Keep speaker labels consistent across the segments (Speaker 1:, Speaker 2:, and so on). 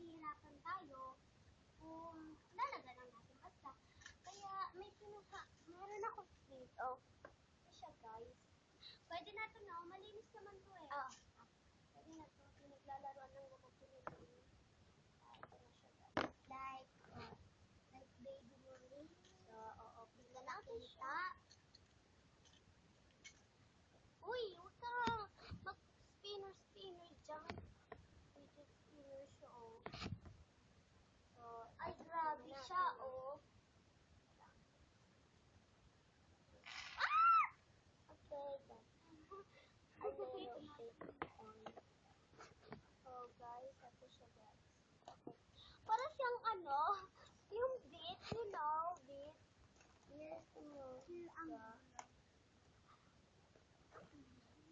Speaker 1: mahihirapan tayo kung lalaga lang natin basta. Kaya meron ako dito. Ito siya guys. Pwede na ito no, malinis naman to eh. Pwede na ito, pinaglalaroan lang naman ito nila. Ito na siya guys. Like baby rolling. So, bigla nakita. Uy, huwag ka mag-spinner dyan. Fidget spinner siya, oh. So, ay, grabe siya, oh. Ah! Okay, then. A little bit on. So, guys, ito siya, guys. Okay. Para siyang, yung bit, you know, bit. Yes,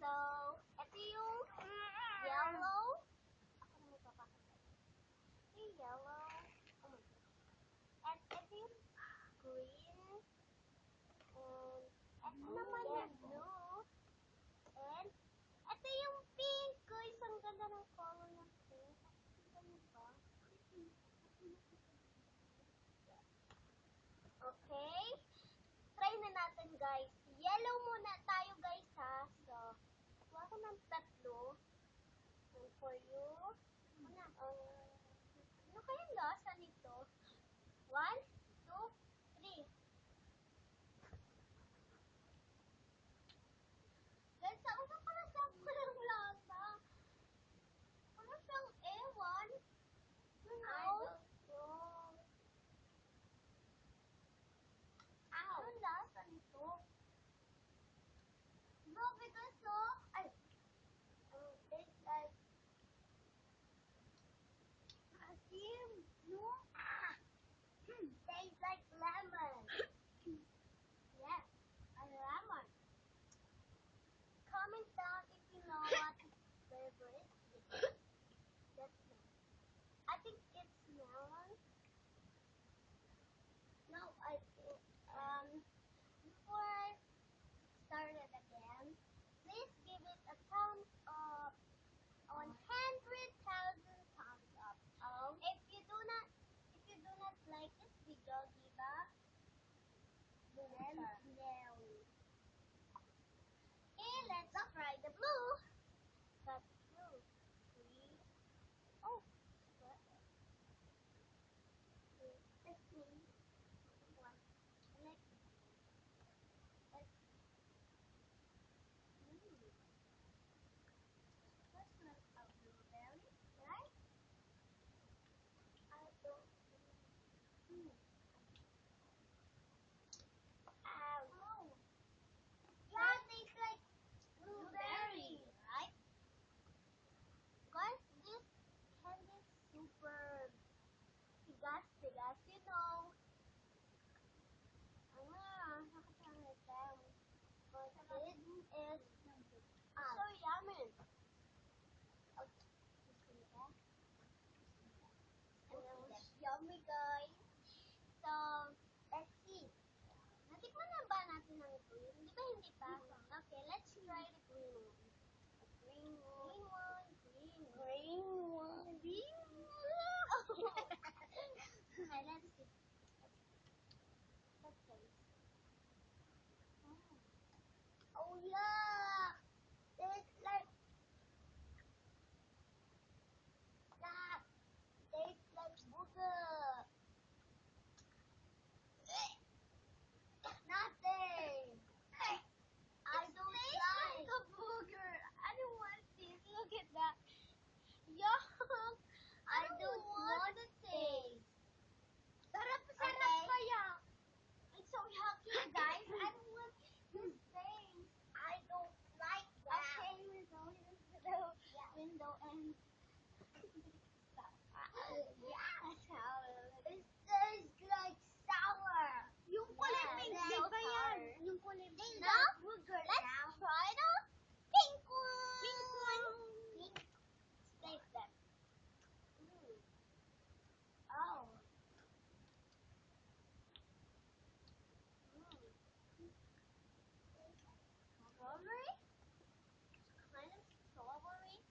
Speaker 1: So, ito yung yellow. Ako na magpapakita. Ito yung yellow. Oh my God. At ito yung green. And ito naman yung blue. And ito yung pink. Guys, ang ganda ng color ng pink. Nakikita niyo ba? Okay. Try na natin, guys. Yellow muna tayo, guys, ha. So, kuha ko ng tatlo. And for you. Ano kayang lasa nito? 1, 2, 3. Guys, ako na pala siyang walang lasa. Ano siyang ewan? You know? Anong lasa nito? No, because it's like asim. No? Tastes like lemon. Yes, a lemon. Comment down if you know what flavor it is. That's it. I think it's melon. No, I think, before I start it again, please give it a thumbs up. 100,000 thumbs up. If you do not like this video, give a no. Okay, let's try the blue. That's blue. 3. Oh, what? 15. 1. Next. That smells of blueberry, right? I don't. Oh. Yeah, it tastes like blueberry, right? Guys, this candy is super tigas, you know. Nakapangit them. But this is so yummy. Okay, and it was yummy, guys. So, let's see. Natikman na ba natin ang green? Di ba hindi pa? Okay, let's try the green one. The green one. Okay, let's see. Let's taste. Oh, yuck! Tastes like that. Tastes like booger. Nothing. I don't like a booger. I don't want this. Look at that. Yuck. I don't want the taste. Sarap kaya. It's so yucky, guys. I don't want this taste. I don't like that. Okay, we're going into the window and that's how it tastes like sour. Yung kulay pink, di ba yan? Yung kulay pink. Now, let's try the pink one. Pink. Taste that. Oh. Strawberry? Kind of strawberry.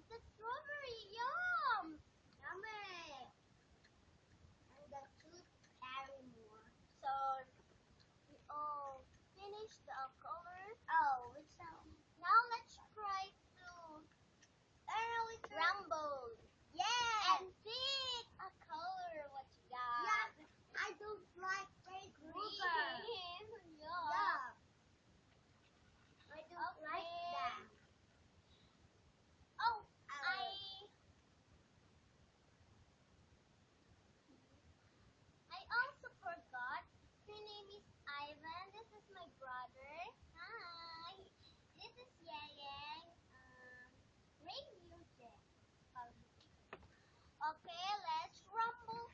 Speaker 1: Is it strawberry? Now let's try to rumble. Yeah. And pick a color. What you got? Yeah. I don't like green. Yeah. I don't like that. Oh, I also forgot. Her name is Ivan. This is my brother. Hi. This is Yang. Radio Jet. Okay, let's rumble.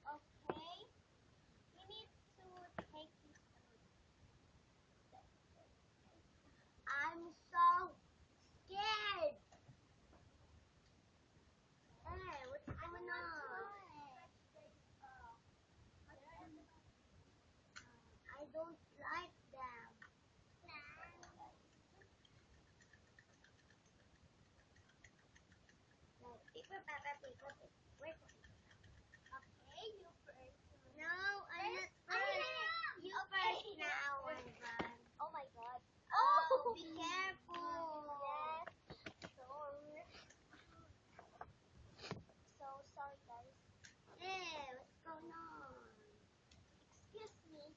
Speaker 1: Okay, we need to take this. I'm so scared. Hey, what's going on? I don't like them. Like paper, paper, paper, paper. Where's the paper? Okay, you first. No, I'm not first. You first now, Ivan. Oh my God. Oh, be careful. Yes. So sorry, guys. Hey, what's going on? Excuse me.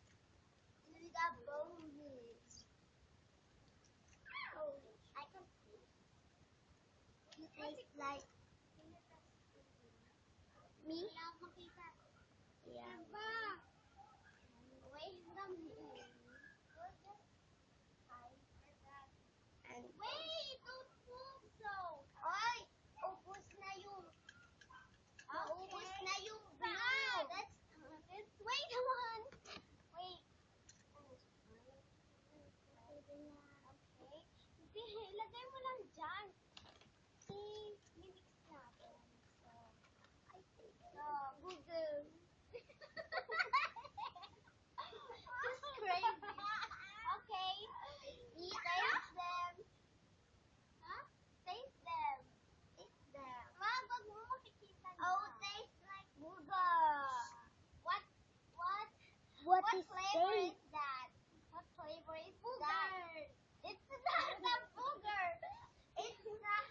Speaker 1: You got bones. Oh, I can see. You taste like me? Yeah. Wait, and wait, don't move so. Ay, ubos na yung. Ubos na yung blue. Let's wait a one. Wait. Okay. Hindi, ilagay mo lang dyan. I-mix natin. So, I think so. Google. Just crazy. Okay. Taste them. Huh? Taste them. Taste them. Ma, wag mo makikita na. Oh, taste like booga. What? What flavor is that? What flavor is that? It's not a booger. It's not.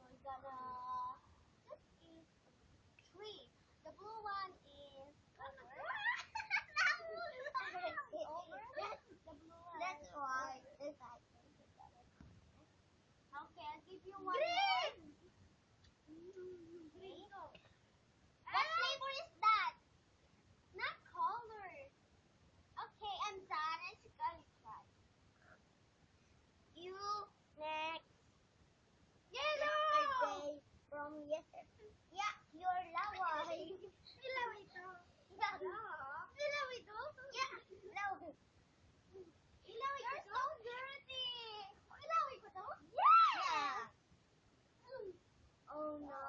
Speaker 1: We're gonna just eat three. The blue one is over. Over. The blue one. That's why. Okay, I'll give you one more. Green. What flavor is that? Not color. Okay, I'm done. It's gonna try. You next. Yellow. Yesterday from yesterday. Yeah, you're laway. Ilaw ito. Yeah. Ilaw ito? Yeah. Ilaw. Ilaw ito? You're so dirty. Ilaw ito? Yeah. Oh no.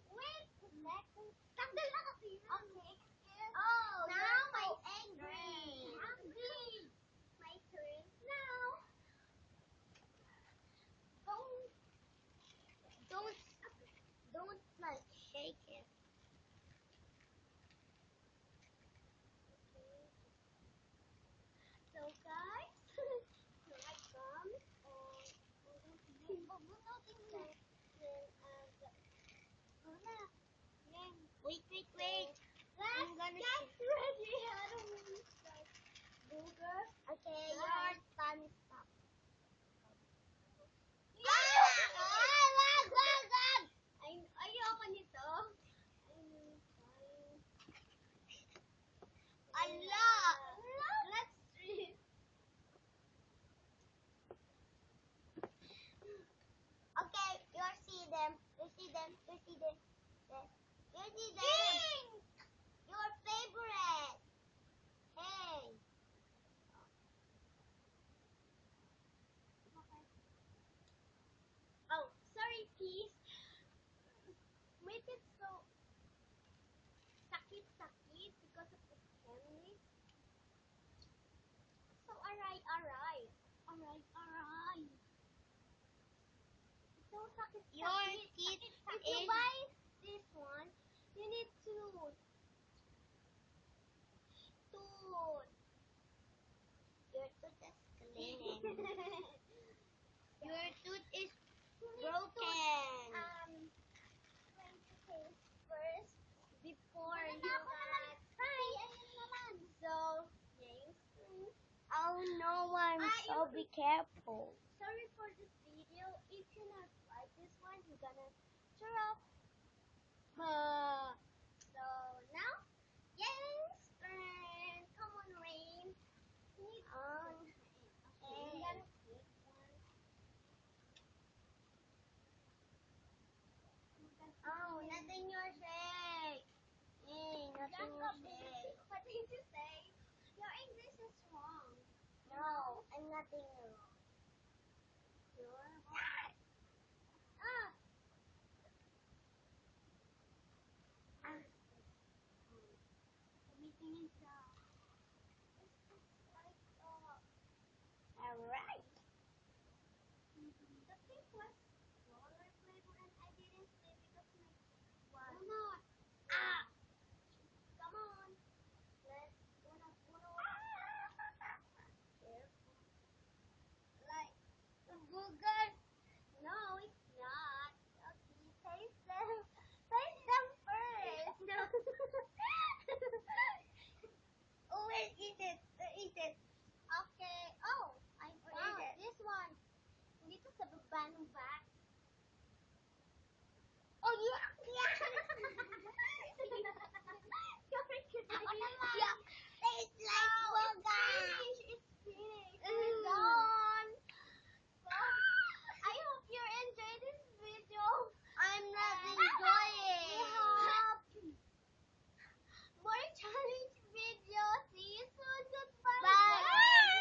Speaker 1: Wait a second. Tanggal na kasi yun. Okay, excuse. Oh, now I'm angry. My turn now. Don't like shake it. So guys, here I come and wait. I'm gonna get ready. I don't want to start. Booger. Okay, your time is up. Wag! Ayoko nito. Allah! Let's read. Okay, you see them. You see them. Your favorite. Hey. Oh, sorry, please. Wait, it's so sakit because of the candy. So, aray. So sakit. Your teeth. If you buy this one, you need to Your tooth is broken. Trying to taste first before you got try. So, James.
Speaker 2: Oh no, I'm so be careful.
Speaker 1: Sorry for this video. If you not like this one, you're gonna turn off. So now, James turn. Come on, Rain. You gotta take one.
Speaker 2: Oh, nothing your shake. Hey, nothing your shake.
Speaker 1: What did you say? Your English is wrong.
Speaker 2: No, I'm nothing wrong.
Speaker 1: Sure. Ah. Everything is like
Speaker 2: Alright.
Speaker 1: the pink was roller flavor and I didn't say because my one. Ah. Come on. Let's uno. Careful. Like
Speaker 2: The booger.
Speaker 1: no, it's not. Okay, taste them. Taste them first. No.
Speaker 2: Oh, wait, eat it. Eat it.
Speaker 1: Okay. Oh, I found
Speaker 2: it?
Speaker 1: this one. Dito sa baba ng back.
Speaker 2: Oh, yeah.
Speaker 1: Sorry,
Speaker 2: Ako naman.
Speaker 1: Yeah.
Speaker 2: Tastes like
Speaker 1: Oh, it's
Speaker 2: booger.
Speaker 1: finished. It's finished.